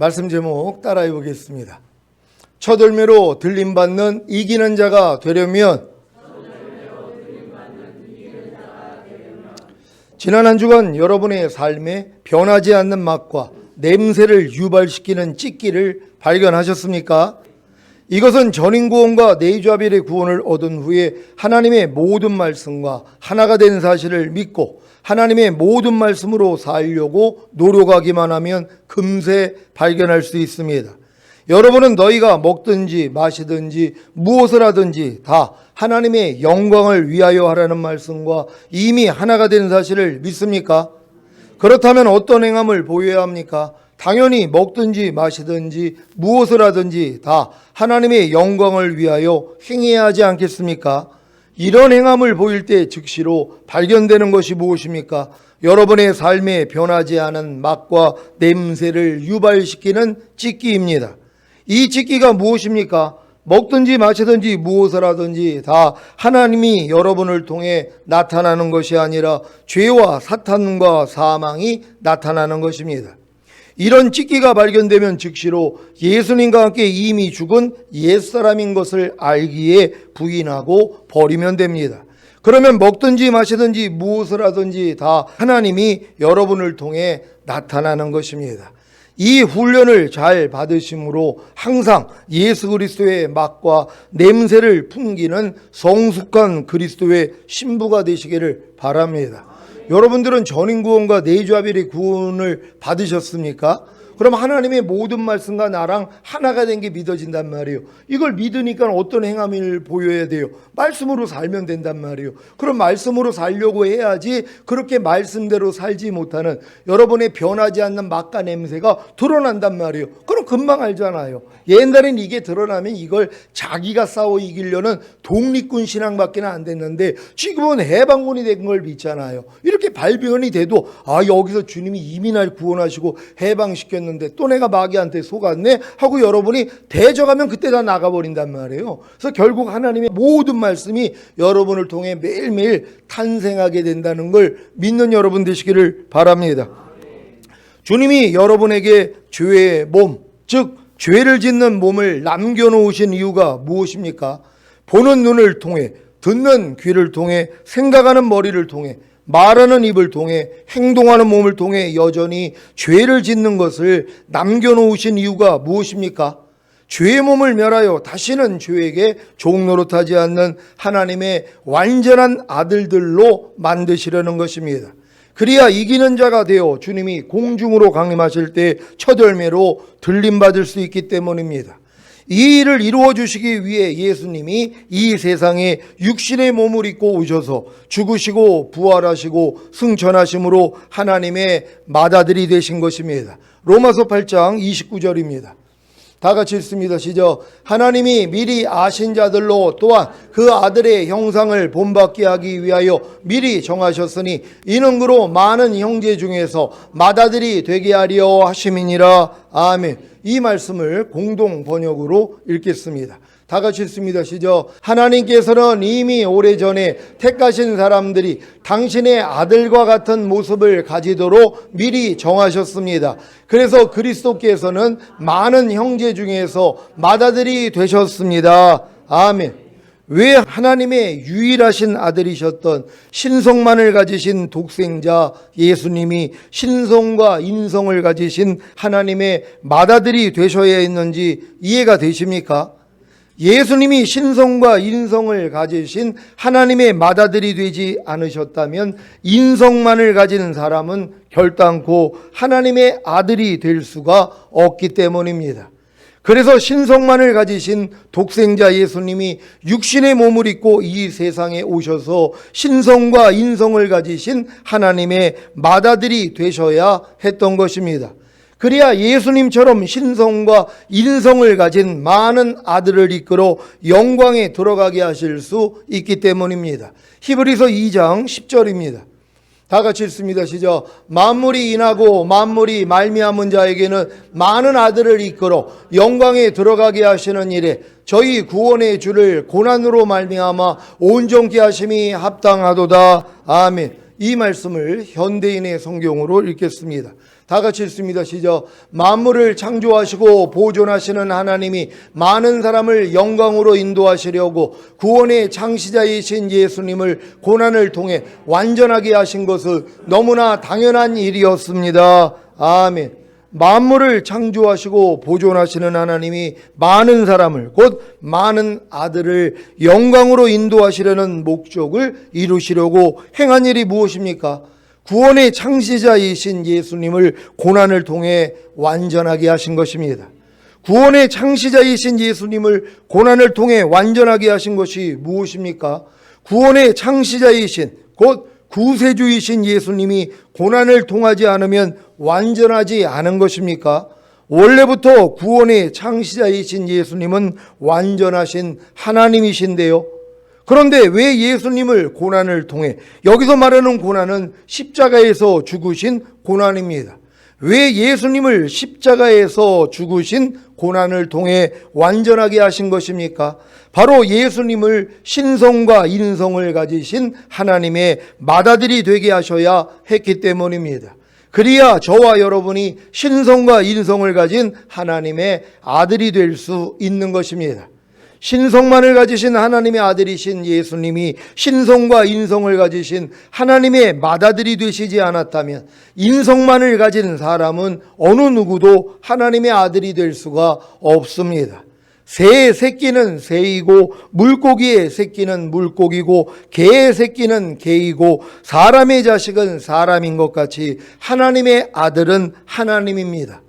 말씀 제목 따라해 보겠습니다. 첫 열매로 들림받는 이기는 자가 되려면 지난 한 주간 여러분의 삶에 변하지 않는 맛과 냄새를 유발시키는 찢기를 발견하셨습니까? 이것은 전인구원과 내주아벨의 구원을 얻은 후에 하나님의 모든 말씀과 하나가 된 사실을 믿고 하나님의 모든 말씀으로 살려고 노력하기만 하면 금세 발견할 수 있습니다. 여러분은 너희가 먹든지 마시든지 무엇을 하든지 다 하나님의 영광을 위하여 하라는 말씀과 이미 하나가 된 사실을 믿습니까? 그렇다면 어떤 행함을 보여야 합니까? 당연히 먹든지 마시든지 무엇을 하든지 다 하나님의 영광을 위하여 행해야 하지 않겠습니까? 이런 행함을 보일 때 즉시로 발견되는 것이 무엇입니까? 여러분의 삶에 변하지 않은 맛과 냄새를 유발시키는 찢기입니다. 이 찢기가 무엇입니까? 먹든지 마시든지 무엇을 하든지 다 하나님이 여러분을 통해 나타나는 것이 아니라 죄와 사탄과 사망이 나타나는 것입니다. 이런 찢기가 발견되면 즉시로 예수님과 함께 이미 죽은 옛사람인 것을 알기에 부인하고 버리면 됩니다. 그러면 먹든지 마시든지 무엇을 하든지 다 하나님이 여러분을 통해 나타나는 것입니다. 이 훈련을 잘 받으심으로 항상 예수 그리스도의 맛과 냄새를 풍기는 성숙한 그리스도의 신부가 되시기를 바랍니다. 여러분들은 전인구원과 내주아벨의 구원을 받으셨습니까? 그럼 하나님의 모든 말씀과 나랑 하나가 된 게 믿어진단 말이에요. 이걸 믿으니까 어떤 행함을 보여야 돼요? 말씀으로 살면 된단 말이에요. 그럼 말씀으로 살려고 해야지 그렇게 말씀대로 살지 못하는 여러분의 변하지 않는 맛과 냄새가 드러난단 말이에요. 그럼 금방 알잖아요. 옛날엔 이게 드러나면 이걸 자기가 싸워 이기려는 독립군 신앙밖에 안 됐는데 지금은 해방군이 된 걸 믿잖아요. 이렇게 발변이 돼도 여기서 주님이 이미 날 구원하시고 해방시켰는데 또 내가 마귀한테 속았네 하고 여러분이 대적하면 그때 다 나가버린단 말이에요. 그래서 결국 하나님의 모든 말씀이 여러분을 통해 매일매일 탄생하게 된다는 걸 믿는 여러분 되시기를 바랍니다. 주님이 여러분에게 죄의 몸, 즉 죄를 짓는 몸을 남겨놓으신 이유가 무엇입니까? 보는 눈을 통해, 듣는 귀를 통해, 생각하는 머리를 통해, 말하는 입을 통해, 행동하는 몸을 통해 여전히 죄를 짓는 것을 남겨놓으신 이유가 무엇입니까? 죄의 몸을 멸하여 다시는 죄에게 종노릇하지 않는 하나님의 완전한 아들들로 만드시려는 것입니다. 그래야 이기는 자가 되어 주님이 공중으로 강림하실 때 첫 열매로 들림받을 수 있기 때문입니다. 이 일을 이루어 주시기 위해 예수님이 이 세상에 육신의 몸을 입고 오셔서 죽으시고 부활하시고 승천하심으로 하나님의 맏아들이 되신 것입니다. 로마서 8장 29절입니다. 다 같이 읽습니다. 시작. 하나님이 미리 아신 자들로 또한 그 아들의 형상을 본받게 하기 위하여 미리 정하셨으니 이는 그로 많은 형제 중에서 맏아들이 되게 하려 하심이니라. 아멘. 이 말씀을 공동 번역으로 읽겠습니다. 다 같이 읽습니다. 시작. 하나님께서는 이미 오래전에 택하신 사람들이 당신의 아들과 같은 모습을 가지도록 미리 정하셨습니다. 그래서 그리스도께서는 많은 형제 중에서 맏아들이 되셨습니다. 아멘. 왜 하나님의 유일하신 아들이셨던 신성만을 가지신 독생자 예수님이 신성과 인성을 가지신 하나님의 맏아들이 되셔야 했는지 이해가 되십니까? 예수님이 신성과 인성을 가지신 하나님의 맏아들이 되지 않으셨다면 인성만을 가진 사람은 결단코 하나님의 아들이 될 수가 없기 때문입니다. 그래서 신성만을 가지신 독생자 예수님이 육신의 몸을 입고 이 세상에 오셔서 신성과 인성을 가지신 하나님의 맏아들이 되셔야 했던 것입니다. 그래야 예수님처럼 신성과 인성을 가진 많은 아들을 이끌어 영광에 들어가게 하실 수 있기 때문입니다. 히브리서 2장 10절입니다. 다 같이 읽습니다. 시작. 만물이 인하고 만물이 말미암은 자에게는 많은 아들을 이끌어 영광에 들어가게 하시는 일에 저희 구원의 주를 고난으로 말미암아 온전케 하심이 합당하도다. 아멘. 이 말씀을 현대인의 성경으로 읽겠습니다. 다 같이 읽습니다. 시작. 만물을 창조하시고 보존하시는 하나님이 많은 사람을 영광으로 인도하시려고 구원의 창시자이신 예수님을 고난을 통해 완전하게 하신 것은 너무나 당연한 일이었습니다. 아멘. 만물을 창조하시고 보존하시는 하나님이 많은 사람을, 곧 많은 아들을 영광으로 인도하시려는 목적을 이루시려고 행한 일이 무엇입니까? 구원의 창시자이신 예수님을 고난을 통해 완전하게 하신 것입니다. 구원의 창시자이신 예수님을 고난을 통해 완전하게 하신 것이 무엇입니까? 구원의 창시자이신, 곧 구세주이신 예수님이 고난을 통하지 않으면 완전하지 않은 것입니까? 원래부터 구원의 창시자이신 예수님은 완전하신 하나님이신데요. 그런데 왜 예수님을 고난을 통해, 여기서 말하는 고난은 십자가에서 죽으신 고난입니다. 왜 예수님을 십자가에서 죽으신 고난을 통해 완전하게 하신 것입니까? 바로 예수님을 신성과 인성을 가지신 하나님의 맏아들이 되게 하셔야 했기 때문입니다. 그래야 저와 여러분이 신성과 인성을 가진 하나님의 아들이 될 수 있는 것입니다. 신성만을 가지신 하나님의 아들이신 예수님이 신성과 인성을 가지신 하나님의 맏아들이 되시지 않았다면 인성만을 가진 사람은 어느 누구도 하나님의 아들이 될 수가 없습니다. 새의 새끼는 새이고 물고기의 새끼는 물고기고 개의 새끼는 개이고 사람의 자식은 사람인 것 같이 하나님의 아들은 하나님입니다.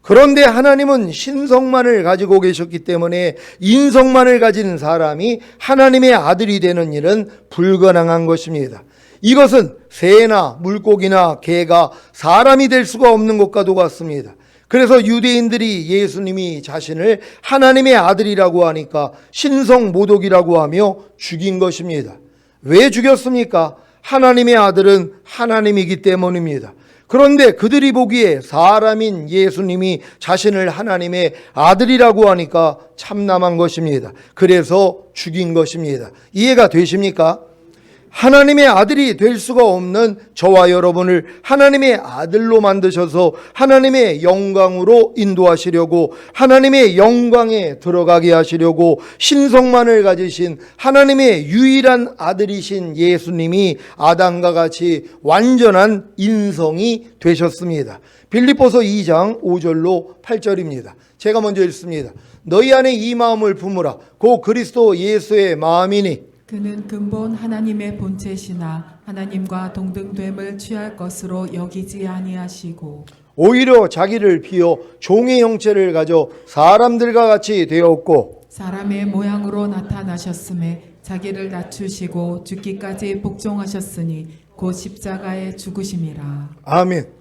그런데 하나님은 신성만을 가지고 계셨기 때문에 인성만을 가진 사람이 하나님의 아들이 되는 일은 불가능한 것입니다. 이것은 새나 물고기나 개가 사람이 될 수가 없는 것과도 같습니다. 그래서 유대인들이 예수님이 자신을 하나님의 아들이라고 하니까 신성모독이라고 하며 죽인 것입니다. 왜 죽였습니까? 하나님의 아들은 하나님이기 때문입니다. 그런데 그들이 보기에 사람인 예수님이 자신을 하나님의 아들이라고 하니까 참남한 것입니다. 그래서 죽인 것입니다. 이해가 되십니까? 하나님의 아들이 될 수가 없는 저와 여러분을 하나님의 아들로 만드셔서 하나님의 영광으로 인도하시려고, 하나님의 영광에 들어가게 하시려고 신성만을 가지신 하나님의 유일한 아들이신 예수님이 아담과 같이 완전한 인성이 되셨습니다. 빌립보서 2장 5절로 8절입니다. 제가 먼저 읽습니다. 너희 안에 이 마음을 품으라. 고 그리스도 예수의 마음이니 그는 근본 하나님의 본체시나 하나님과 동등됨을 취할 것으로 여기지 아니하시고 오히려 자기를 비워 종의 형체를 가져 사람들과 같이 되었고 사람의 모양으로 나타나셨음에 자기를 낮추시고 죽기까지 복종하셨으니 곧 십자가에 죽으심이라. 아멘.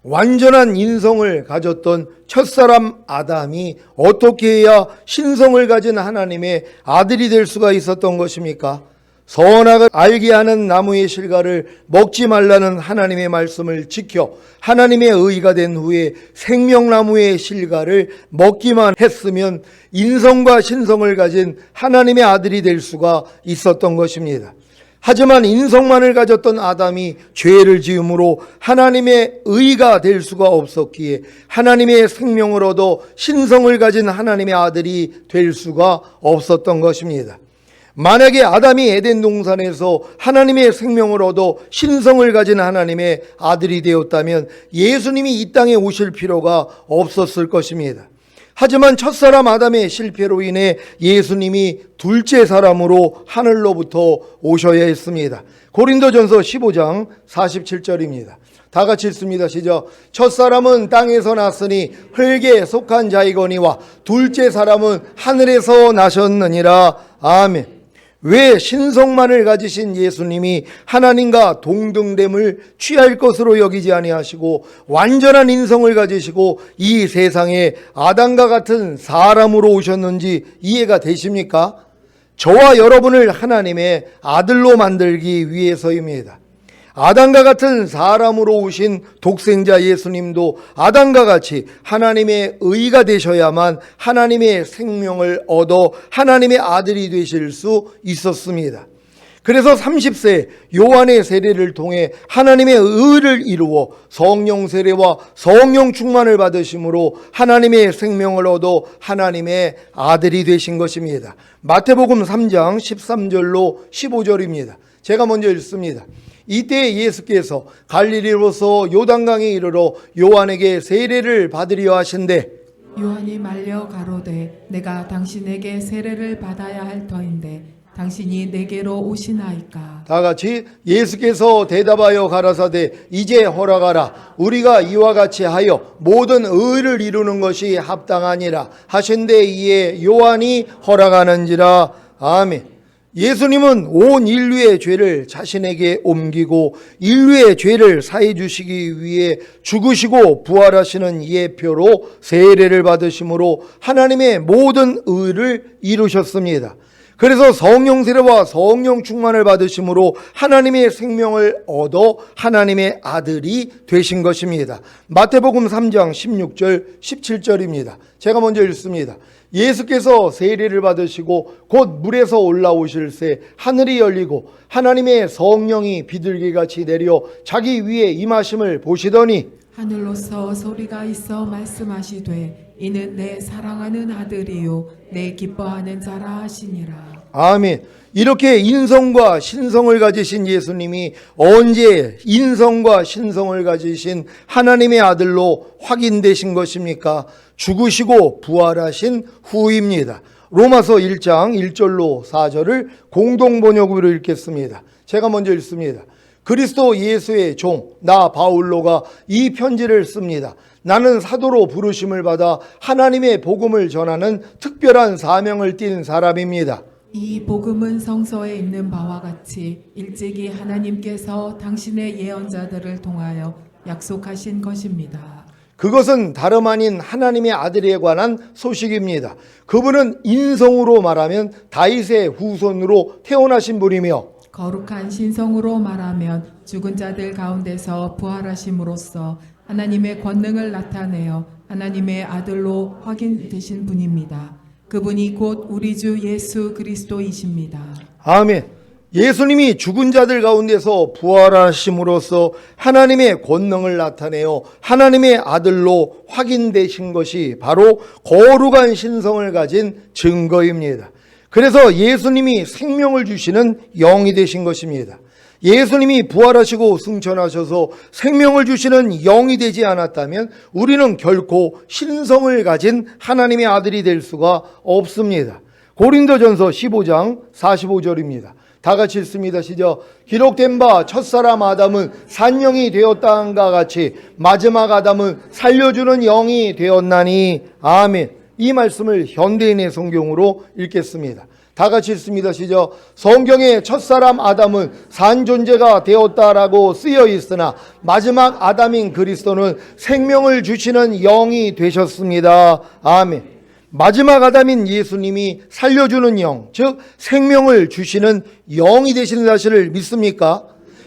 완전한 인성을 가졌던 첫사람 아담이 어떻게 해야 신성을 가진 하나님의 아들이 될 수가 있었던 것입니까? 선악을 알게 하는 나무의 실과를 먹지 말라는 하나님의 말씀을 지켜 하나님의 의가 된 후에 생명나무의 실과를 먹기만 했으면 인성과 신성을 가진 하나님의 아들이 될 수가 있었던 것입니다. 하지만 인성만을 가졌던 아담이 죄를 지음으로 하나님의 의가 될 수가 없었기에 하나님의 생명을 얻어 신성을 가진 하나님의 아들이 될 수가 없었던 것입니다. 만약에 아담이 에덴 동산에서 하나님의 생명을 얻어 신성을 가진 하나님의 아들이 되었다면 예수님이 이 땅에 오실 필요가 없었을 것입니다. 하지만 첫사람 아담의 실패로 인해 예수님이 둘째 사람으로 하늘로부터 오셔야 했습니다. 고린도전서 15장 47절입니다. 다 같이 읽습니다. 시작. 첫사람은 땅에서 났으니 흙에 속한 자이거니와 둘째 사람은 하늘에서 나셨느니라. 아멘. 왜 신성만을 가지신 예수님이 하나님과 동등됨을 취할 것으로 여기지 아니하시고 완전한 인성을 가지시고 이 세상에 아담과 같은 사람으로 오셨는지 이해가 되십니까? 저와 여러분을 하나님의 아들로 만들기 위해서입니다. 아담과 같은 사람으로 오신 독생자 예수님도 아담과 같이 하나님의 의가 되셔야만 하나님의 생명을 얻어 하나님의 아들이 되실 수 있었습니다. 그래서 30세 요한의 세례를 통해 하나님의 의를 이루어 성령 세례와 성령 충만을 받으심으로 하나님의 생명을 얻어 하나님의 아들이 되신 것입니다. 마태복음 3장 13절로 15절입니다. 제가 먼저 읽습니다. 이때 예수께서 갈릴리로서 요단강에 이르러 요한에게 세례를 받으려 하신대 요한이 말려 가로되 내가 당신에게 세례를 받아야 할 터인데 당신이 내게로 오시나이까. 다 같이 예수께서 대답하여 가라사대 이제 허락하라. 우리가 이와 같이 하여 모든 의를 이루는 것이 합당하니라 하신대 이에 요한이 허락하는지라. 아멘. 예수님은 온 인류의 죄를 자신에게 옮기고 인류의 죄를 사해 주시기 위해 죽으시고 부활하시는 예표로 세례를 받으심으로 하나님의 모든 의를 이루셨습니다. 그래서 성령 세례와 성령 충만을 받으심으로 하나님의 생명을 얻어 하나님의 아들이 되신 것입니다. 마태복음 3장 16절 17절입니다. 제가 먼저 읽습니다. 예수께서 세례를 받으시고 곧 물에서 올라오실새 하늘이 열리고 하나님의 성령이 비둘기같이 내려 자기 위에 임하심을 보시더니 하늘로서 소리가 있어 말씀하시되 이는 내 사랑하는 아들이요 내 기뻐하는 자라 하시니라. 아멘. 이렇게 인성과 신성을 가지신 예수님이 언제 인성과 신성을 가지신 하나님의 아들로 확인되신 것입니까? 죽으시고 부활하신 후입니다. 로마서 1장 1절로 4절을 공동번역으로 읽겠습니다. 제가 먼저 읽습니다. 그리스도 예수의 종 나 바울로가 이 편지를 씁니다. 나는 사도로 부르심을 받아 하나님의 복음을 전하는 특별한 사명을 띈 사람입니다. 이 복음은 성서에 있는 바와 같이 일찍이 하나님께서 당신의 예언자들을 통하여 약속하신 것입니다. 그것은 다름 아닌 하나님의 아들에 관한 소식입니다. 그분은 인성으로 말하면 다윗의 후손으로 태어나신 분이며 거룩한 신성으로 말하면 죽은 자들 가운데서 부활하심으로써 하나님의 권능을 나타내어 하나님의 아들로 확인되신 분입니다. 그분이 곧 우리 주 예수 그리스도이십니다. 아멘. 예수님이 죽은 자들 가운데서 부활하심으로써 하나님의 권능을 나타내어 하나님의 아들로 확인되신 것이 바로 거룩한 신성을 가진 증거입니다. 그래서 예수님이 생명을 주시는 영이 되신 것입니다. 예수님이 부활하시고 승천하셔서 생명을 주시는 영이 되지 않았다면 우리는 결코 신성을 가진 하나님의 아들이 될 수가 없습니다. 고린도전서 15장 45절입니다. 다 같이 읽습니다. 시작. 기록된 바 첫사람 아담은 산영이 되었다함과 같이 마지막 아담은 살려주는 영이 되었나니. 아멘. 이 말씀을 현대인의 성경으로 읽겠습니다. 다 같이 읽습니다. 시작. 성경에 첫사람 아담은 산 존재가 되었다라고 쓰여 있으나 마지막 아담인 그리스도는 생명을 주시는 영이 되셨습니다. 아멘. 마지막 아담인 예수님이 살려주는 영, 즉 생명을 주시는 영이 되시는 사실을 믿습니까?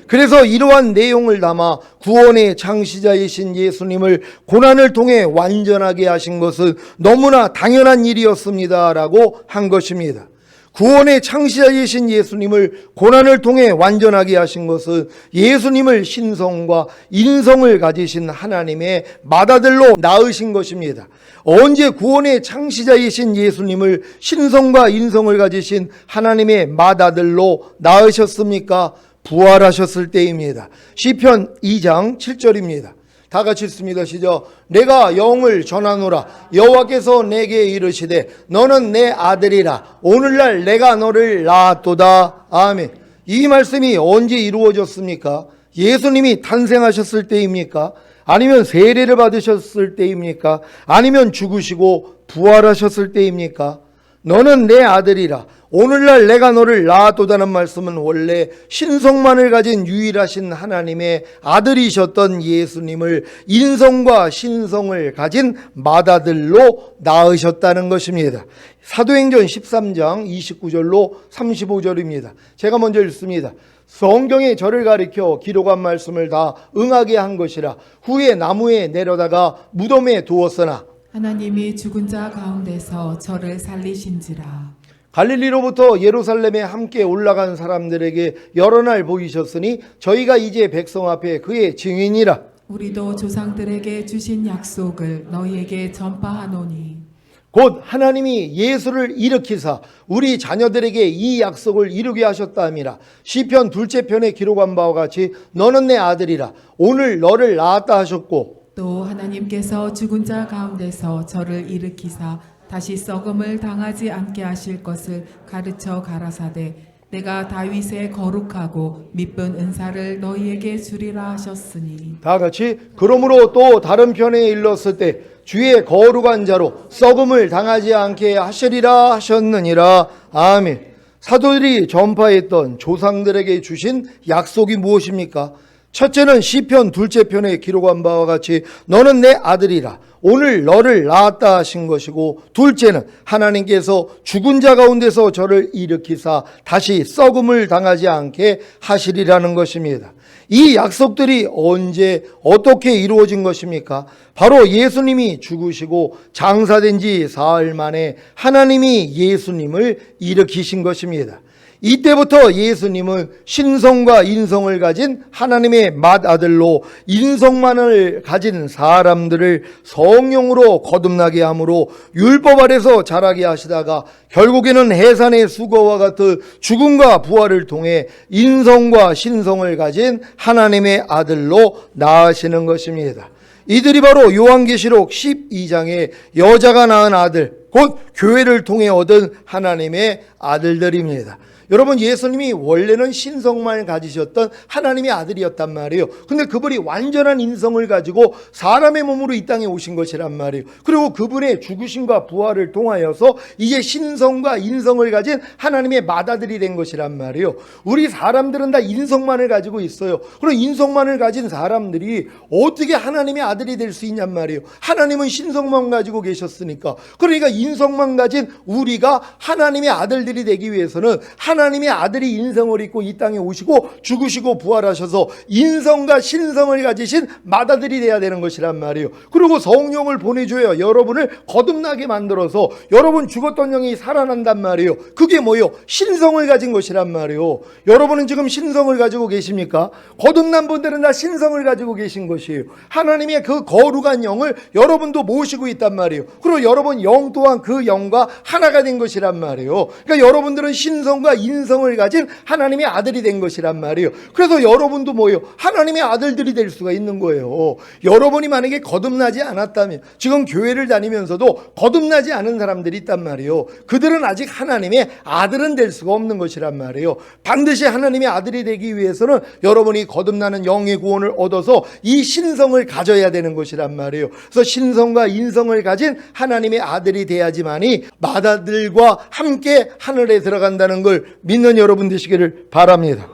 그래서 이러한 내용을 담아 구원의 창시자이신 예수님을 고난을 통해 완전하게 하신 것은 너무나 당연한 일이었습니다라고 한 것입니다. 구원의 창시자이신 예수님을 고난을 통해 완전하게 하신 것은 예수님을 신성과 인성을 가지신 하나님의 맏아들로 낳으신 것입니다. 언제 구원의 창시자이신 예수님을 신성과 인성을 가지신 하나님의 맏아들로 낳으셨습니까? 부활하셨을 때입니다. 시편 2장 7절입니다. 다 같이 읽습니다. 시작. 내가 영을 전하노라. 여호와께서 내게 이르시되 너는 내 아들이라. 오늘날 내가 너를 낳았도다. 아멘. 이 말씀이 언제 이루어졌습니까? 예수님이 탄생하셨을 때입니까? 아니면 세례를 받으셨을 때입니까? 아니면 죽으시고 부활하셨을 때입니까? 너는 내 아들이라. 오늘날 내가 너를 낳았도다는 말씀은 원래 신성만을 가진 유일하신 하나님의 아들이셨던 예수님을 인성과 신성을 가진 맏아들로 낳으셨다는 것입니다. 사도행전 13장 29절로 35절입니다. 제가 먼저 읽습니다. 성경에 저를 가리켜 기록한 말씀을 다 응하게 한 것이라. 후에 나무에 내려다가 무덤에 두었으나 하나님이 죽은 자 가운데서 저를 살리신지라. 갈릴리로부터 예루살렘에 함께 올라간 사람들에게 여러 날 보이셨으니 저희가 이제 백성 앞에 그의 증인이라. 우리도 조상들에게 주신 약속을 너희에게 전파하노니 곧 하나님이 예수를 일으키사 우리 자녀들에게 이 약속을 이루게 하셨다 함이라. 시편 둘째 편에 기록한 바와 같이 너는 내 아들이라 오늘 너를 낳았다 하셨고, 또 하나님께서 죽은 자 가운데서 저를 일으키사 다시 썩음을 당하지 않게 하실 것을 가르쳐 가라사대 내가 다윗의 거룩하고 미쁜 은사를 너희에게 주리라 하셨으니. 다 같이 그러므로 또 다른 편에 일렀을 때 주의 거룩한 자로 썩음을 당하지 않게 하시리라 하셨느니라. 아멘. 사도들이 전파했던 조상들에게 주신 약속이 무엇입니까? 첫째는 시편 둘째 편에 기록한 바와 같이 너는 내 아들이라 오늘 너를 낳았다 하신 것이고, 둘째는 하나님께서 죽은 자 가운데서 저를 일으키사 다시 썩음을 당하지 않게 하시리라는 것입니다. 이 약속들이 언제 어떻게 이루어진 것입니까? 바로 예수님이 죽으시고 장사된 지 사흘 만에 하나님이 예수님을 일으키신 것입니다. 이때부터 예수님은 신성과 인성을 가진 하나님의 맏아들로 인성만을 가진 사람들을 성령으로 거듭나게 함으로 율법 아래서 자라게 하시다가 결국에는 해산의 수거와 같은 죽음과 부활을 통해 인성과 신성을 가진 하나님의 아들로 낳으시는 것입니다. 이들이 바로 요한계시록 12장에 여자가 낳은 아들, 곧 교회를 통해 얻은 하나님의 아들들입니다. 여러분, 예수님이 원래는 신성만 가지셨던 하나님의 아들이었단 말이에요. 근데 그분이 완전한 인성을 가지고 사람의 몸으로 이 땅에 오신 것이란 말이에요. 그리고 그분의 죽으심과 부활을 통하여서 이제 신성과 인성을 가진 하나님의 맏아들이 된 것이란 말이에요. 우리 사람들은 다 인성만을 가지고 있어요. 그럼 인성만을 가진 사람들이 어떻게 하나님의 아들이 될 수 있냔 말이에요. 하나님은 신성만 가지고 계셨으니까. 그러니까 인성만 가진 우리가 하나님의 아들들이 되기 위해서는 하나님의 아들이 인성을 입고 이 땅에 오시고 죽으시고 부활하셔서 인성과 신성을 가지신 맏아들이 돼야 되는 것이란 말이에요. 그리고 성령을 보내줘야 여러분을 거듭나게 만들어서 여러분 죽었던 영이 살아난단 말이에요. 그게 뭐예요? 신성을 가진 것이란 말이에요. 여러분은 지금 신성을 가지고 계십니까? 거듭난 분들은 다 신성을 가지고 계신 것이에요. 하나님의 그 거룩한 영을 여러분도 모시고 있단 말이에요. 그리고 여러분 영 또한 그 영과 하나가 된 것이란 말이에요. 그러니까 여러분들은 신성과 인성을 가진 하나님의 아들이 된 것이란 말이에요. 그래서 여러분도 뭐예요? 하나님의 아들들이 될 수가 있는 거예요. 여러분이 만약에 거듭나지 않았다면, 지금 교회를 다니면서도 거듭나지 않은 사람들이 있단 말이에요. 그들은 아직 하나님의 아들은 될 수가 없는 것이란 말이에요. 반드시 하나님의 아들이 되기 위해서는 여러분이 거듭나는 영의 구원을 얻어서 이 신성을 가져야 되는 것이란 말이에요. 그래서 신성과 인성을 가진 하나님의 아들이 돼야지만이 맏아들과 함께 하늘에 들어간다는 걸 믿는 여러분 되시기를 바랍니다.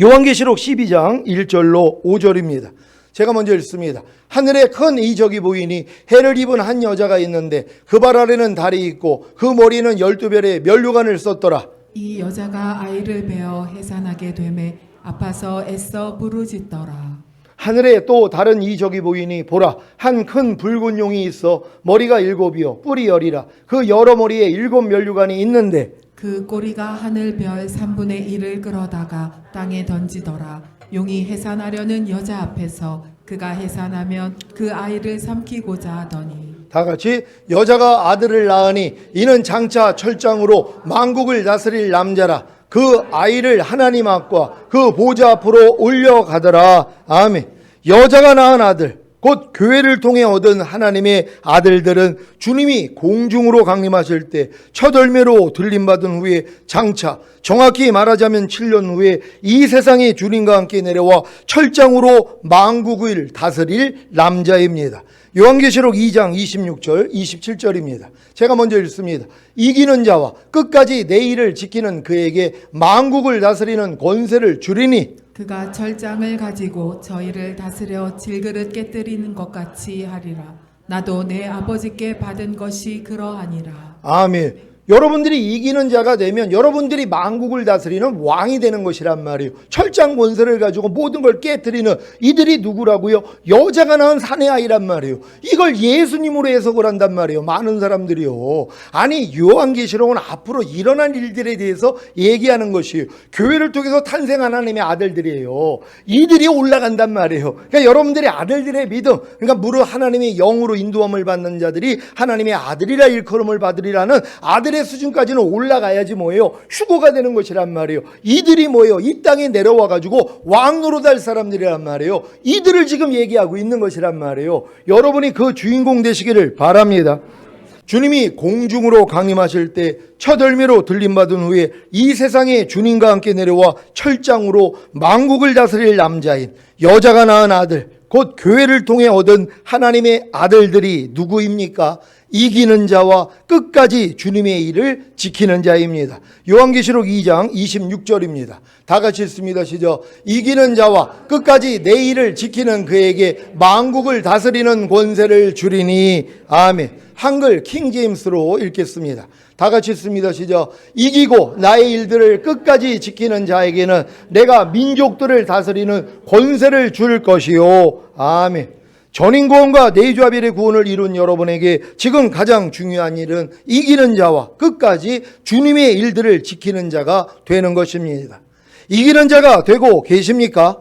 요한계시록 12장 1절로 5절입니다. 제가 먼저 읽습니다. 하늘에 큰 이적이 보이니 해를 입은 한 여자가 있는데 그 발 아래는 달이 있고 그 머리는 12별의 면류관을 썼더라. 이 여자가 아이를 베어 해산하게 되매 아파서 애써 부르짖더라. 하늘에 또 다른 이적이 보이니 보라, 한 큰 붉은 용이 있어 머리가 7이요 뿔이 10이라. 그 여러 머리에 7 면류관이 있는데 그 꼬리가 하늘 별 3분의 1을 끌어다가 땅에 던지더라. 용이 해산하려는 여자 앞에서 그가 해산하면 그 아이를 삼키고자 하더니. 다 같이 여자가 아들을 낳으니 이는 장차 철장으로 만국을 다스릴 남자라. 그 아이를 하나님 앞과 그 보좌 앞으로 올려가더라. 아멘. 여자가 낳은 아들, 곧 교회를 통해 얻은 하나님의 아들들은 주님이 공중으로 강림하실 때 첫 열매로 들림받은 후에 장차, 정확히 말하자면 7년 후에 이 세상에 주님과 함께 내려와 철장으로 만국을 다스릴 남자입니다. 요한계시록 2장 26절 27절입니다. 제가 먼저 읽습니다. 이기는 자와 끝까지 내 일을 지키는 그에게 만국을 다스리는 권세를 주리니 그가 철장을 가지고 저희를 다스려 질그릇 깨뜨리는 것 같이 하리라. 나도 내 아버지께 받은 것이 그러하니라. 아멘. 여러분들이 이기는 자가 되면 여러분들이 만국을 다스리는 왕이 되는 것이란 말이에요. 철장 권세를 가지고 모든 걸 깨뜨리는 이들이 누구라고요? 여자가 낳은 사내 아이란 말이에요. 이걸 예수님으로 해석을 한단 말이에요. 많은 사람들이요. 아니 요한계시록은 앞으로 일어날 일들에 대해서 얘기하는 것이에요. 교회를 통해서 탄생한 하나님의 아들들이에요. 이들이 올라간단 말이에요. 그러니까 여러분들의 아들들의 믿음, 그러니까 무릇 하나님의 영으로 인도함을 받는 자들이 하나님의 아들이라 일컬음을 받으리라는 아들의 수준까지는 올라가야지 뭐예요? 휴거가 되는 것이란 말이에요. 이들이 뭐예요? 이 땅에 내려와 가지고 왕 노릇할 사람들이란 말이에요. 이들을 지금 얘기하고 있는 것이란 말이에요. 여러분이 그 주인공 되시기를 바랍니다. 주님이 공중으로 강림하실 때 첫 열매로 들림받은 후에 이 세상에 주님과 함께 내려와 철장으로 만국을 다스릴 남자인 여자가 낳은 아들, 곧 교회를 통해 얻은 하나님의 아들들이 누구입니까? 이기는 자와 끝까지 주님의 일을 지키는 자입니다. 요한계시록 2장 26절입니다. 다 같이 읽습니다. 시작. 이기는 자와 끝까지 내 일을 지키는 그에게 만국을 다스리는 권세를 주리니. 아멘. 한글 킹제임스로 읽겠습니다. 다 같이 읽습니다. 시작. 이기고 나의 일들을 끝까지 지키는 자에게는 내가 민족들을 다스리는 권세를 줄 것이요. 아멘. 전인구원과 내주아벨의 구원을 이룬 여러분에게 지금 가장 중요한 일은 이기는 자와 끝까지 주님의 일들을 지키는 자가 되는 것입니다. 이기는 자가 되고 계십니까?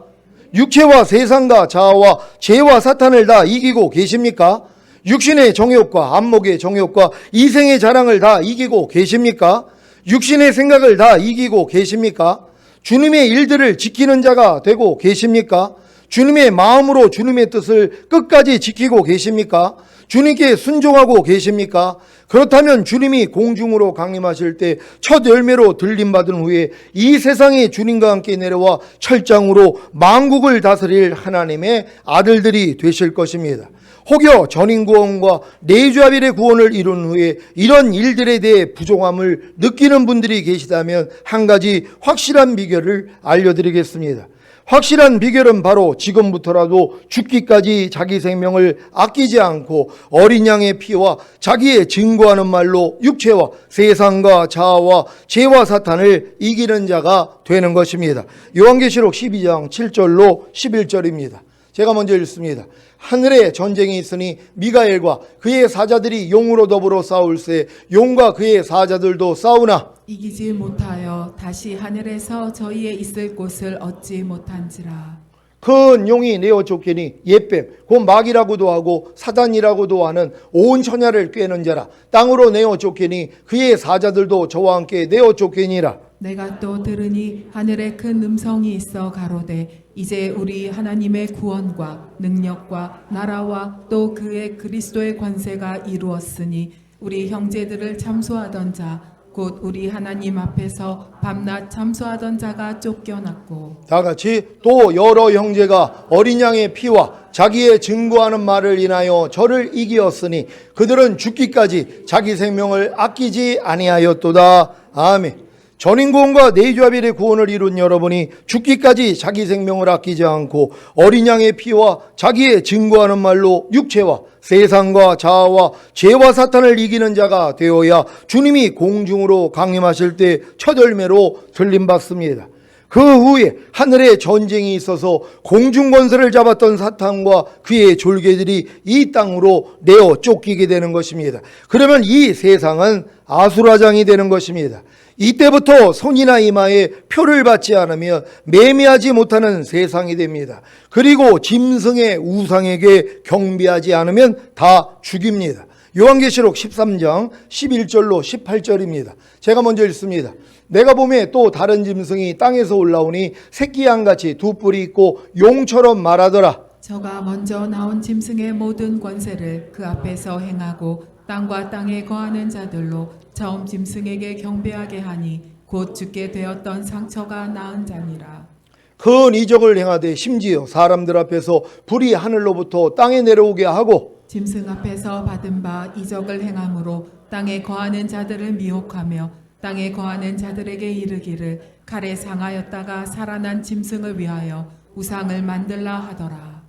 육체와 세상과 자아와 죄와 사탄을 다 이기고 계십니까? 육신의 정욕과 안목의 정욕과 이생의 자랑을 다 이기고 계십니까? 육신의 생각을 다 이기고 계십니까? 주님의 일들을 지키는 자가 되고 계십니까? 주님의 마음으로 주님의 뜻을 끝까지 지키고 계십니까? 주님께 순종하고 계십니까? 그렇다면 주님이 공중으로 강림하실 때 첫 열매로 들림받은 후에 이 세상에 주님과 함께 내려와 철장으로 만국을 다스릴 하나님의 아들들이 되실 것입니다. 혹여 전인구원과 내주아벨의 구원을 이룬 후에 이런 일들에 대해 부족함을 느끼는 분들이 계시다면 한 가지 확실한 비결을 알려드리겠습니다. 확실한 비결은 바로 지금부터라도 죽기까지 자기 생명을 아끼지 않고 어린 양의 피와 자기의 증거하는 말로 육체와 세상과 자아와 죄와 사탄을 이기는 자가 되는 것입니다. 요한계시록 12장 7절로 11절입니다. 제가 먼저 읽습니다. 하늘에 전쟁이 있으니 미가엘과 그의 사자들이 용으로 더불어 싸울세 용과 그의 사자들도 싸우나 이기지 못하여 다시 하늘에서 저희의 있을 곳을 얻지 못한지라. 큰 용이 내어 쫓기니 옛뱀 곧 마귀라고도 하고 사단이라고도 하는 온 천하를 꿰는 자라 땅으로 내어 쫓기니 그의 사자들도 저와 함께 내어 쫓기니라. 내가 또 들으니 하늘에 큰 음성이 있어 가로되 이제 우리 하나님의 구원과 능력과 나라와 또 그의 그리스도의 권세가 이루었으니 우리 형제들을 참소하던 자 곧 우리 하나님 앞에서 밤낮 참소하던 자가 쫓겨났고 다 같이 또 여러 형제가 어린 양의 피와 자기의 증거하는 말을 인하여 저를 이기었으니 그들은 죽기까지 자기 생명을 아끼지 아니하였도다. 아멘. 전인구원과 내주아벨의 구원을 이룬 여러분이 죽기까지 자기 생명을 아끼지 않고 어린 양의 피와 자기의 증거하는 말로 육체와 세상과 자아와 죄와 사탄을 이기는 자가 되어야 주님이 공중으로 강림하실 때 첫 열매로 들림받습니다. 그 후에 하늘에 전쟁이 있어서 공중 권세를 잡았던 사탄과 그의 졸개들이 이 땅으로 내어 쫓기게 되는 것입니다. 그러면 이 세상은 아수라장이 되는 것입니다. 이때부터 손이나 이마에 표를 받지 않으면 매매하지 못하는 세상이 됩니다. 그리고 짐승의 우상에게 경배하지 않으면 다 죽입니다. 요한계시록 13장 11절로 18절입니다. 제가 먼저 읽습니다. 내가 보매 또 다른 짐승이 땅에서 올라오니 새끼 양같이 두 뿔이 있고 용처럼 말하더라. 저가 먼저 나온 짐승의 모든 권세를 그 앞에서 행하고 땅과 땅에 거하는 자들로 처음 짐승에게 경배하게 하니 곧 죽게 되었던 상처가 나은 자니라. 큰 이적을 행하되 심지어 사람들 앞에서 불이 하늘로부터 땅에 내려오게 하고 짐승 앞에서 받은 바 이적을 행함으로 땅에 거하는 자들을 미혹하며 땅에 거하는 자들에게 이르기를 칼에 상하였다가 살아난 짐승을 위하여 우상을 만들라 하더라.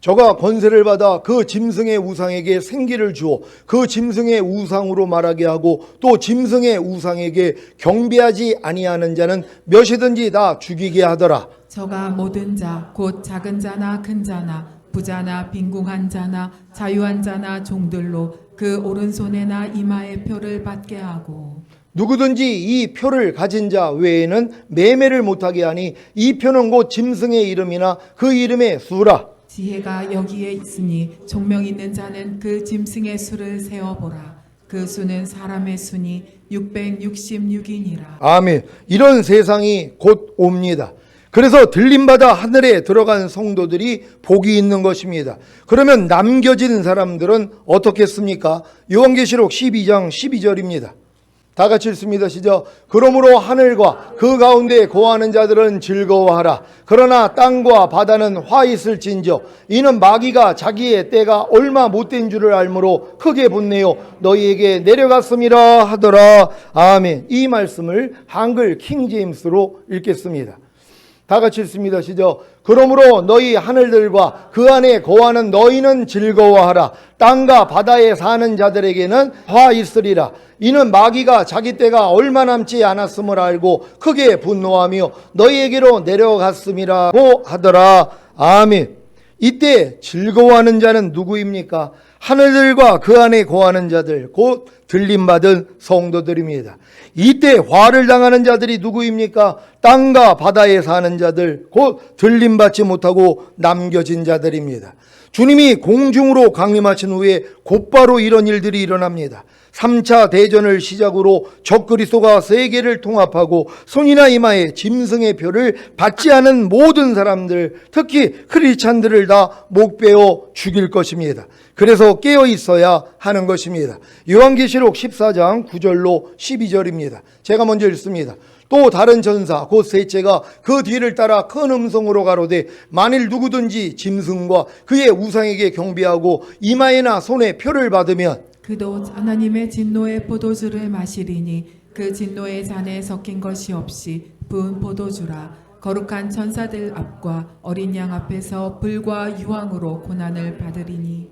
저가 권세를 받아 그 짐승의 우상에게 생기를 주어 그 짐승의 우상으로 말하게 하고 또 짐승의 우상에게 경배하지 아니하는 자는 몇이든지 다 죽이게 하더라. 저가 모든 자 곧 작은 자나 큰 자나 부자나 빈궁한 자나 자유한 자나 종들로 그 오른손에나 이마에 표를 받게 하고 누구든지 이 표를 가진 자 외에는 매매를 못하게 하니 이 표는 곧 짐승의 이름이나 그 이름의 수라. 지혜가 여기에 있으니 총명 있는 자는 그 짐승의 수를 세어보라. 그 수는 사람의 수니 666이니라. 아멘. 이런 세상이 곧 옵니다. 그래서 들림받아 하늘에 들어간 성도들이 복이 있는 것입니다. 그러면 남겨진 사람들은 어떻겠습니까? 요한계시록 12장 12절입니다. 다 같이 읽습니다. 시작. 그러므로 하늘과 그 가운데 거하는 자들은 즐거워하라. 그러나 땅과 바다는 화 있을진저 이는 마귀가 자기의 때가 얼마 못된 줄을 알므로 크게 분내어 너희에게 내려갔음이라 하더라. 아멘. 이 말씀을 한글 킹제임스로 읽겠습니다. 다 같이 읽습니다. 시작. 그러므로 너희 하늘들과 그 안에 거하는 너희는 즐거워하라. 땅과 바다에 사는 자들에게는 화 있으리라. 이는 마귀가 자기 때가 얼마 남지 않았음을 알고 크게 분노하며 너희에게로 내려갔음이라고 하더라. 아멘. 이때 즐거워하는 자는 누구입니까? 하늘들과 그 안에 거하는 자들, 곧 들림받은 성도들입니다. 이때 화를 당하는 자들이 누구입니까? 땅과 바다에 사는 자들, 곧 들림받지 못하고 남겨진 자들입니다. 주님이 공중으로 강림하신 후에 곧바로 이런 일들이 일어납니다. 3차 대전을 시작으로 적그리스도가 세계를 통합하고 손이나 이마에 짐승의 표를 받지 않은 모든 사람들, 특히 크리스찬들을 다 목베어 죽일 것입니다. 그래서 깨어 있어야 하는 것입니다. 요한계시록 14장 9절로 12절입니다. 제가 먼저 읽습니다. 또 다른 전사 곧 셋째가 그 뒤를 따라 큰 음성으로 가로되 만일 누구든지 짐승과 그의 우상에게 경배하고 이마에나 손에 표를 받으면 그도 하나님의 진노의 포도주를 마시리니 그 진노의 잔에 섞인 것이 없이 부은 포도주라. 거룩한 천사들 앞과 어린 양 앞에서 불과 유황으로 고난을 받으리니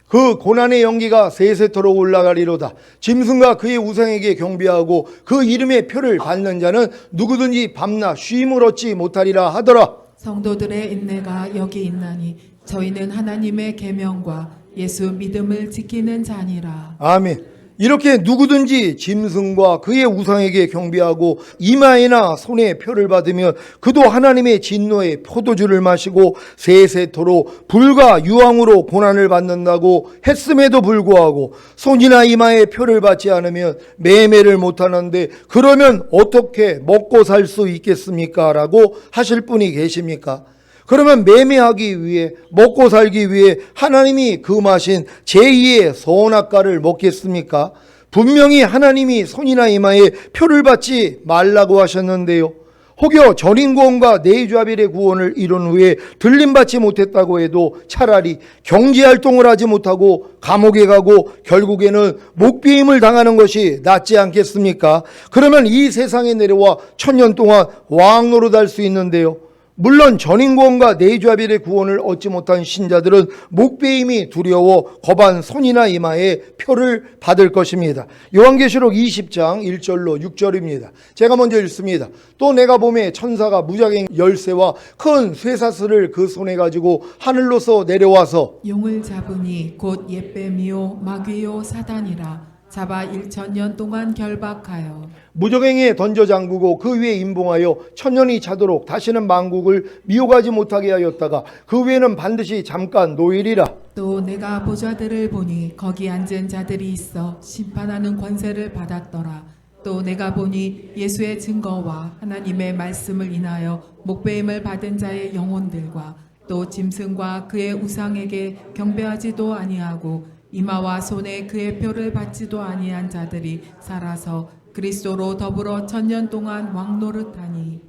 그 고난의 연기가 세세토록 올라가리로다. 짐승과 그의 우상에게 경배하고 그 이름의 표를 받는 자는 누구든지 밤낮 쉼을 얻지 못하리라 하더라. 성도들의 인내가 여기 있나니 저희는 하나님의 계명과 예수 믿음을 지키는 자니라. 아멘. 이렇게 누구든지 짐승과 그의 우상에게 경배하고 이마에나 손에 표를 받으면 그도 하나님의 진노의 포도주를 마시고 세세토록 불과 유황으로 고난을 받는다고 했음에도 불구하고 손이나 이마에 표를 받지 않으면 매매를 못하는데 그러면 어떻게 먹고 살 수 있겠습니까? 라고 하실 분이 계십니까? 그러면 매매하기 위해 먹고 살기 위해 하나님이 금하신 제2의 선악과를 먹겠습니까? 분명히 하나님이 손이나 이마에 표를 받지 말라고 하셨는데요. 혹여 전인구원과 내주아벨의 구원을 이룬 후에 들림받지 못했다고 해도 차라리 경제활동을 하지 못하고 감옥에 가고 결국에는 목베임을 당하는 것이 낫지 않겠습니까? 그러면 이 세상에 내려와 1000년 동안 왕 노릇할 수 있는데요. 물론 전인구원과 내주아벨의 구원을 얻지 못한 신자들은 목베임이 두려워 거반 손이나 이마에 표를 받을 것입니다. 요한계시록 20장 1절로 6절입니다. 제가 먼저 읽습니다. 또 내가 보매 천사가 무작행 열쇠와 큰 쇠사슬을 그 손에 가지고 하늘로서 내려와서 용을 잡으니 곧 옛뱀이요 마귀요 사단이라. 잡아 1000년 동안 결박하여 무적행에 던져 잠그고 그 위에 임봉하여 1000년이 차도록 다시는 만국을 미혹하지 못하게 하였다가 그 위에는 반드시 잠깐 노일이라. 또 내가 보좌들을 보니 거기 앉은 자들이 있어 심판하는 권세를 받았더라. 또 내가 보니 예수의 증거와 하나님의 말씀을 인하여 목배임을 받은 자의 영혼들과 또 짐승과 그의 우상에게 경배하지도 아니하고 이마와 손에 그의 표를 받지도 아니한 자들이 살아서 그리스도로 더불어 1000년 동안 왕노릇하니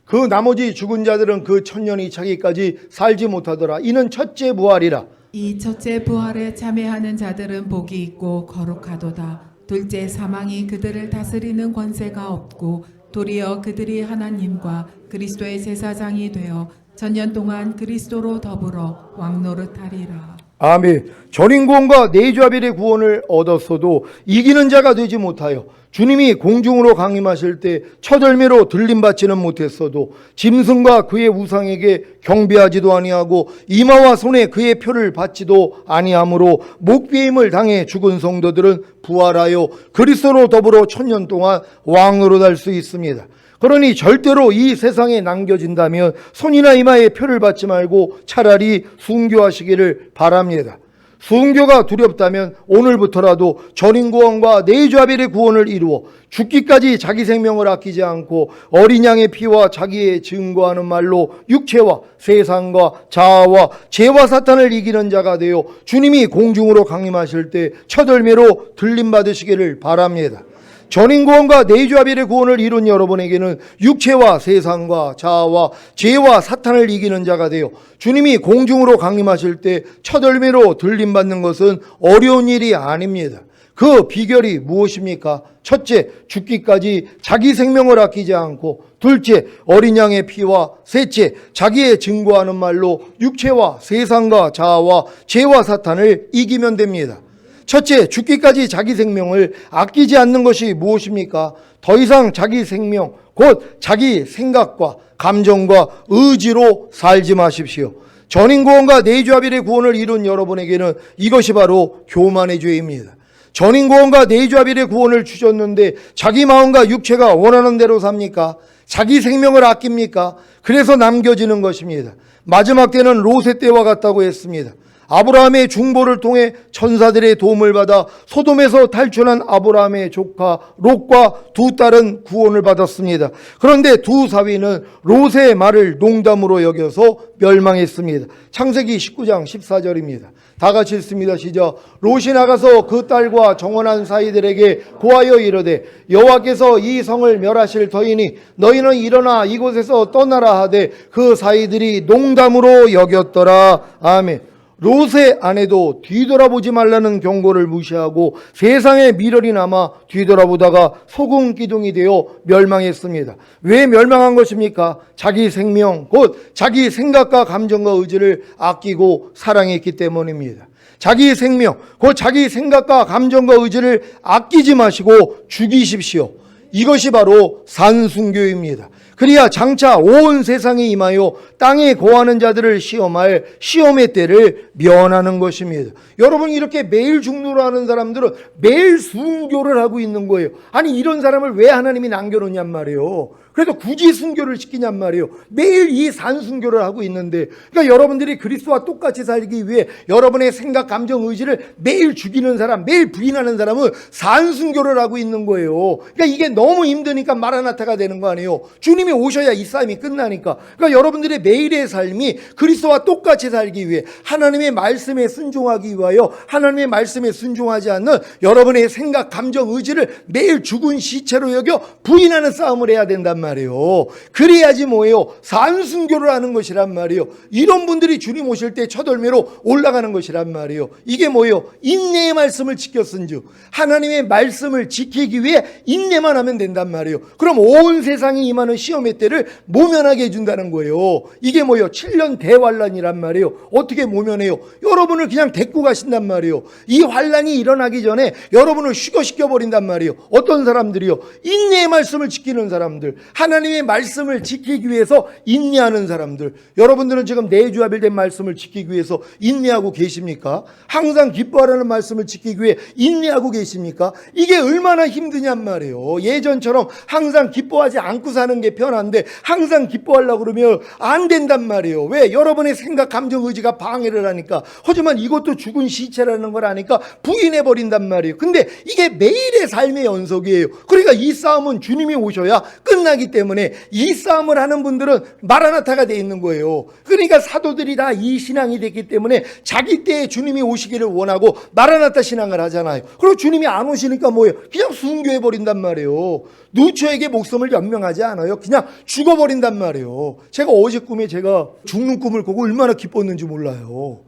그 나머지 죽은 자들은 그 1000년이 차기까지 살지 못하더라. 이는 첫째 부활이라. 이 첫째 부활에 참여하는 자들은 복이 있고 거룩하도다. 둘째 사망이 그들을 다스리는 권세가 없고 도리어 그들이 하나님과 그리스도의 제사장이 되어 천년 동안 그리스도로 더불어 왕노릇하리라. 아멘. 전인구원과 내주아벨의 구원을 얻었어도 이기는 자가 되지 못하여 주님이 공중으로 강림하실 때 첫 열매로 들림받지는 못했어도 짐승과 그의 우상에게 경배하지도 아니하고 이마와 손에 그의 표를 받지도 아니하므로 목배임을 당해 죽은 성도들은 부활하여 그리스도로 더불어 천년 동안 왕으로 달 수 있습니다. 그러니 절대로 이 세상에 남겨진다면 손이나 이마에 표를 받지 말고 차라리 순교하시기를 바랍니다. 순교가 두렵다면 오늘부터라도 전인구원과 내주아벨의 구원을 이루어 죽기까지 자기 생명을 아끼지 않고 어린 양의 피와 자기의 증거하는 말로 육체와 세상과 자아와 죄와 사탄을 이기는 자가 되어 주님이 공중으로 강림하실 때 첫 열매로 들림받으시기를 바랍니다. 전인구원과 내주아벨의 구원을 이룬 여러분에게는 육체와 세상과 자아와 죄와 사탄을 이기는 자가 되어 주님이 공중으로 강림하실 때 첫 열매로 들림받는 것은 어려운 일이 아닙니다. 그 비결이 무엇입니까? 첫째, 죽기까지 자기 생명을 아끼지 않고, 둘째, 어린 양의 피와, 셋째, 자기의 증거하는 말로 육체와 세상과 자아와 죄와 사탄을 이기면 됩니다. 첫째, 죽기까지 자기 생명을 아끼지 않는 것이 무엇입니까? 더 이상 자기 생명, 곧 자기 생각과 감정과 의지로 살지 마십시오. 전인구원과 내주아벨의 구원을 이룬 여러분에게는 이것이 바로 교만의 죄입니다. 전인구원과 내주아벨의 구원을 주셨는데 자기 마음과 육체가 원하는 대로 삽니까? 자기 생명을 아낍니까? 그래서 남겨지는 것입니다. 마지막 때는 롯의 때와 같다고 했습니다. 아브라함의 중보를 통해 천사들의 도움을 받아 소돔에서 탈출한 아브라함의 조카 롯과 두 딸은 구원을 받았습니다. 그런데 두 사위는 롯의 말을 농담으로 여겨서 멸망했습니다. 창세기 19장 14절입니다. 다 같이 읽습니다. 시작. 롯이 나가서 그 딸과 정원한 사이들에게 고하여 이르되 여호와께서 이 성을 멸하실 터이니 너희는 일어나 이곳에서 떠나라 하되 그 사이들이 농담으로 여겼더라. 아멘. 롯의 아내도 뒤돌아보지 말라는 경고를 무시하고 세상의 미련이 남아 뒤돌아보다가 소금 기둥이 되어 멸망했습니다. 왜 멸망한 것입니까? 자기 생명, 곧 자기 생각과 감정과 의지를 아끼고 사랑했기 때문입니다. 자기 생명, 곧 자기 생각과 감정과 의지를 아끼지 마시고 죽이십시오. 이것이 바로 산순교입니다. 그래야 장차 온 세상에 임하여 땅에 거하는 자들을 시험할 시험의 때를 면하는 것입니다. 여러분, 이렇게 매일 죽노라 하는 사람들은 매일 순교를 하고 있는 거예요. 아니, 이런 사람을 왜 하나님이 남겨놓냔 말이에요. 그래도 굳이 순교를 시키냔 말이에요. 매일 이 산순교를 하고 있는데, 그러니까 여러분들이 그리스도와 똑같이 살기 위해 여러분의 생각, 감정, 의지를 매일 죽이는 사람, 매일 부인하는 사람은 산순교를 하고 있는 거예요. 그러니까 이게 너무 힘드니까 마라나타가 되는 거 아니에요. 주님이 오셔야 이 싸움이 끝나니까. 그러니까 여러분들의 매일의 삶이 그리스도와 똑같이 살기 위해, 하나님의 말씀에 순종하기 위하여 하나님의 말씀에 순종하지 않는 여러분의 생각, 감정, 의지를 매일 죽은 시체로 여겨 부인하는 싸움을 해야 된단 말이에요. 그래야지 뭐예요? 산순교를 하는 것이란 말이에요. 이런 분들이 주님 오실 때 첫 열매로 올라가는 것이란 말이에요. 이게 뭐예요? 인내의 말씀을 지켰은즉, 하나님의 말씀을 지키기 위해 인내만 하면 된단 말이에요. 그럼 온 세상이 임하는 시험의 때를 모면하게 해준다는 거예요. 이게 뭐예요? 7년 대환란이란 말이에요. 어떻게 모면해요? 여러분을 그냥 데리고 가신단 말이에요. 이 환란이 일어나기 전에 여러분을 휴거시켜 버린단 말이에요. 어떤 사람들이요? 인내의 말씀을 지키는 사람들, 하나님의 말씀을 지키기 위해서 인내하는 사람들. 여러분들은 지금 내주아벨 된 말씀을 지키기 위해서 인내하고 계십니까? 항상 기뻐하라는 말씀을 지키기 위해 인내하고 계십니까? 이게 얼마나 힘드냔 말이에요. 예전처럼 항상 기뻐하지 않고 사는 게 편한데 항상 기뻐하려고 그러면 안 된단 말이에요. 왜? 여러분의 생각, 감정, 의지가 방해를 하니까. 하지만 이것도 죽은 시체라는 걸 아니까 부인해버린단 말이에요. 근데 이게 매일의 삶의 연속이에요. 그러니까 이 싸움은 주님이 오셔야 끝나기 때문에 이 싸움을 하는 분들은 마라나타가 돼 있는 거예요. 그러니까 사도들이 다 이 신앙이 됐기 때문에 자기 때에 주님이 오시기를 원하고 마라나타 신앙을 하잖아요. 그리고 주님이 안 오시니까 뭐예요? 그냥 순교해버린단 말이에요. 누추에게 목숨을 연명하지 않아요. 그냥 죽어버린단 말이에요. 제가 어제 꿈에 제가 죽는 꿈을 꾸고 얼마나 기뻤는지 몰라요.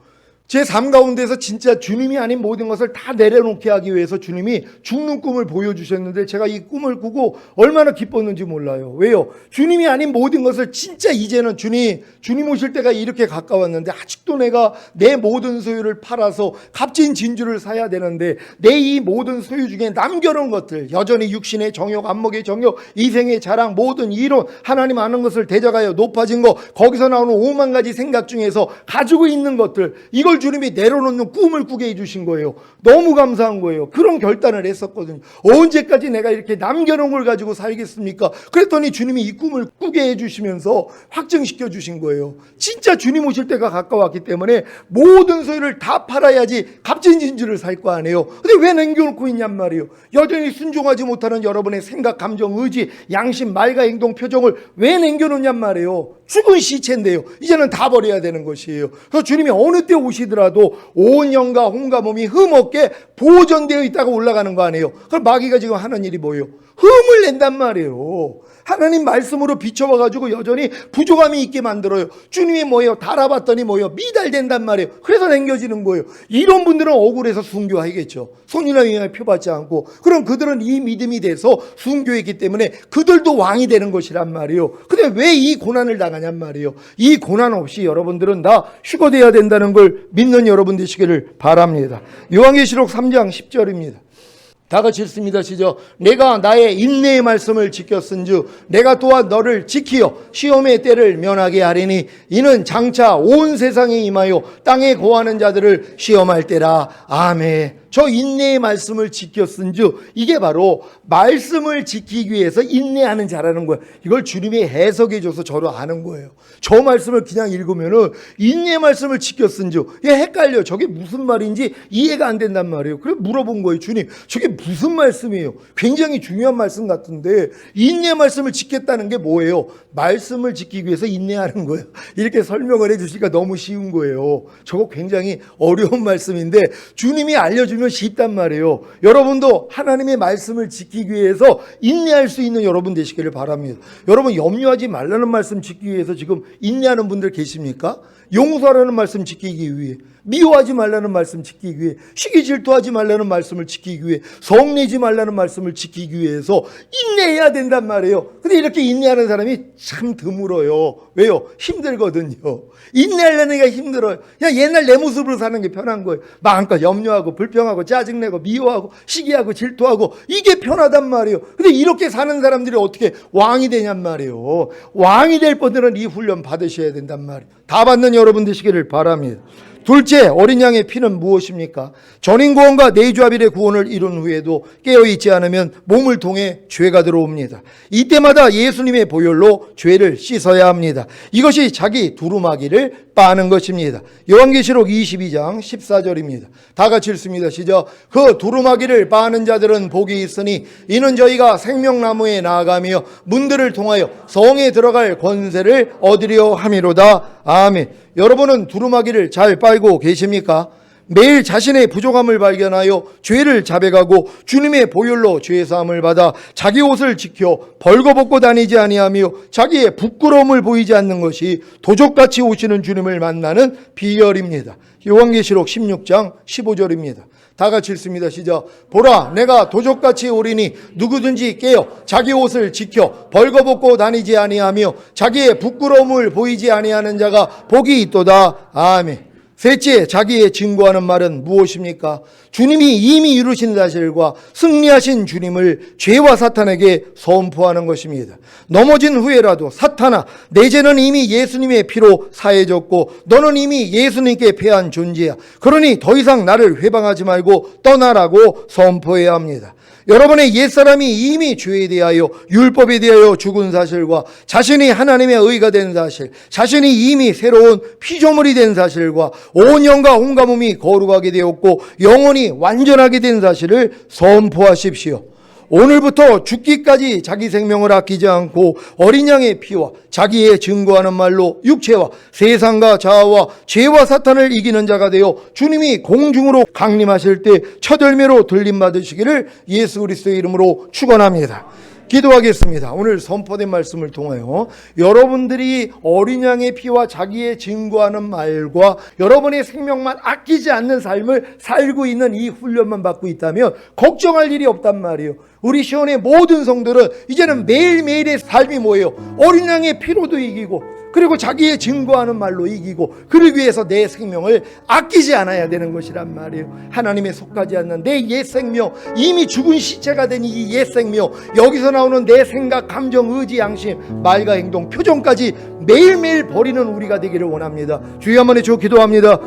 제 삶 가운데서 진짜 주님이 아닌 모든 것을 다 내려놓게 하기 위해서 주님이 죽는 꿈을 보여주셨는데 제가 이 꿈을 꾸고 얼마나 기뻤는지 몰라요. 왜요? 주님이 아닌 모든 것을 진짜 이제는 주님 오실 때가 이렇게 가까웠는데 아직도 내가 내 모든 소유를 팔아서 값진 진주를 사야 되는데 내 이 모든 소유 중에 남겨놓은 것들, 여전히 육신의 정욕, 안목의 정욕, 이생의 자랑, 모든 이론, 하나님 아는 것을 대적하여 높아진 거, 거기서 나오는 5만 가지 생각 중에서 가지고 있는 것들, 이걸 주님이 내려놓는 꿈을 꾸게 해주신 거예요. 너무 감사한 거예요. 그런 결단을 했었거든요. 언제까지 내가 이렇게 남겨놓은 걸 가지고 살겠습니까? 그랬더니 주님이 이 꿈을 꾸게 해주시면서 확증시켜 주신 거예요. 진짜 주님 오실 때가 가까웠기 때문에 모든 소유를 다 팔아야지 값진 진주를 살 거 아니에요. 근데 왜 남겨놓고 있냔 말이에요. 여전히 순종하지 못하는 여러분의 생각, 감정, 의지, 양심, 말과 행동, 표정을 왜 남겨놓냔 말이에요. 죽은 시체인데요. 이제는 다 버려야 되는 것이에요. 그래서 주님이 어느 때 오시더라도 온 영과 혼과 몸이 흠없게 보존되어 있다고 올라가는 거 아니에요. 그럼 마귀가 지금 하는 일이 뭐예요? 흠을 낸단 말이에요. 하나님 말씀으로 비춰봐가지고 여전히 부족함이 있게 만들어요. 주님이 뭐예요? 달아봤더니 뭐예요? 미달된단 말이에요. 그래서 남겨지는 거예요. 이런 분들은 억울해서 순교하겠죠. 손이나 위에 표받지 않고. 그럼 그들은 이 믿음이 돼서 순교했기 때문에 그들도 왕이 되는 것이란 말이에요. 근데 왜 이 고난을 당하냔 말이에요. 이 고난 없이 여러분들은 다 휴거돼야 된다는 걸 믿는 여러분 되시기를 바랍니다. 요한계시록 3장 10절입니다. 다 같이 읽습니다. 시작. 내가 나의 인내의 말씀을 지켰은즉 내가 또한 너를 지키어 시험의 때를 면하게 하리니 이는 장차 온 세상에 임하여 땅에 거하는 자들을 시험할 때라. 아멘. 저 인내의 말씀을 지켰은즉 이게 바로 말씀을 지키기 위해서 인내하는 자라는 거예요. 이걸 주님이 해석해 줘서 저로 아는 거예요. 저 말씀을 그냥 읽으면은 인내의 말씀을 지켰은즉 이게 헷갈려. 저게 무슨 말인지 이해가 안 된단 말이에요. 그래서 물어본 거예요. 주님, 저게 무슨 말씀이에요? 굉장히 중요한 말씀 같은데 인내의 말씀을 지켰다는 게 뭐예요? 말씀을 지키기 위해서 인내하는 거예요. 이렇게 설명을 해 주시니까 너무 쉬운 거예요. 저거 굉장히 어려운 말씀인데 주님이 알려주면 쉽단 말이에요. 여러분도 하나님의 말씀을 지키기 위해서 인내할 수 있는 여러분 되시기를 바랍니다. 여러분 염려하지 말라는 말씀 지키기 위해서 지금 인내하는 분들 계십니까? 용서하라는 말씀 지키기 위해, 미워하지 말라는 말씀 지키기 위해, 시기 질투하지 말라는 말씀을 지키기 위해, 성내지 말라는 말씀을 지키기 위해서 인내해야 된단 말이에요. 근데 이렇게 인내하는 사람이 참 드물어요. 왜요? 힘들거든요. 인내하려는 게 힘들어요. 그냥 옛날 내 모습으로 사는 게 편한 거예요. 마음껏 염려하고 불평하고 짜증내고 미워하고 시기하고 질투하고 이게 편하단 말이에요. 근데 이렇게 사는 사람들이 어떻게 왕이 되냔 말이에요. 왕이 될 분들은 이 훈련 받으셔야 된단 말이에요. 다 받는 여러분 되시기를 바랍니다. 둘째, 어린 양의 피는 무엇입니까? 전인구원과 내주아벨의 구원을 이룬 후에도 깨어있지 않으면 몸을 통해 죄가 들어옵니다. 이때마다 예수님의 보혈로 죄를 씻어야 합니다. 이것이 자기 두루마기를 빠는 것입니다. 요한계시록 22장 14절입니다. 다 같이 읽습니다. 시작. 그 두루마기를 빠는 자들은 복이 있으니 이는 저희가 생명나무에 나아가며 문들을 통하여 성에 들어갈 권세를 얻으려 함이로다. 아멘. 여러분은 두루마기를 잘 빨고 계십니까? 매일 자신의 부족함을 발견하여 죄를 자백하고 주님의 보혈로 죄사함을 받아 자기 옷을 지켜 벌거벗고 다니지 아니하며 자기의 부끄러움을 보이지 않는 것이 도적같이 오시는 주님을 만나는 비결입니다. 요한계시록 16장 15절입니다. 다 같이 읽습니다. 시작. 보라, 내가 도적같이 오리니 누구든지 깨어 자기 옷을 지켜 벌거벗고 다니지 아니하며 자기의 부끄러움을 보이지 아니하는 자가 복이 있도다. 아멘. 셋째, 자기의 증거하는 말은 무엇입니까? 주님이 이미 이루신 사실과 승리하신 주님을 죄와 사탄에게 선포하는 것입니다. 넘어진 후에라도 사탄아, 내 죄는 이미 예수님의 피로 사해졌고 너는 이미 예수님께 패한 존재야. 그러니 더 이상 나를 회방하지 말고 떠나라고 선포해야 합니다. 여러분의 옛사람이 이미 죄에 대하여 율법에 대하여 죽은 사실과 자신이 하나님의 의가 된 사실, 자신이 이미 새로운 피조물이 된 사실과 온 영과 온갖 몸이 거룩하게 되었고 영혼이 완전하게 된 사실을 선포하십시오. 오늘부터 죽기까지 자기 생명을 아끼지 않고 어린 양의 피와 자기의 증거하는 말로 육체와 세상과 자아와 죄와 사탄을 이기는 자가 되어 주님이 공중으로 강림하실 때 첫 열매로 들림받으시기를 예수 그리스도의 이름으로 축원합니다. 기도하겠습니다. 오늘 선포된 말씀을 통하여 여러분들이 어린 양의 피와 자기의 증거하는 말과 여러분의 생명만 아끼지 않는 삶을 살고 있는 이 훈련만 받고 있다면 걱정할 일이 없단 말이에요. 우리 시온의 모든 성도는 이제는 매일매일의 삶이 뭐예요? 어린 양의 피로도 이기고, 그리고 자기의 증거하는 말로 이기고, 그러기 위해서 내 생명을 아끼지 않아야 되는 것이란 말이에요. 하나님에 속하지 않는 내 옛 생명, 이미 죽은 시체가 된 이 옛 생명, 여기서 나오는 내 생각, 감정, 의지, 양심, 말과 행동, 표정까지 매일매일 버리는 우리가 되기를 원합니다. 주여 한번 해주고 기도합니다.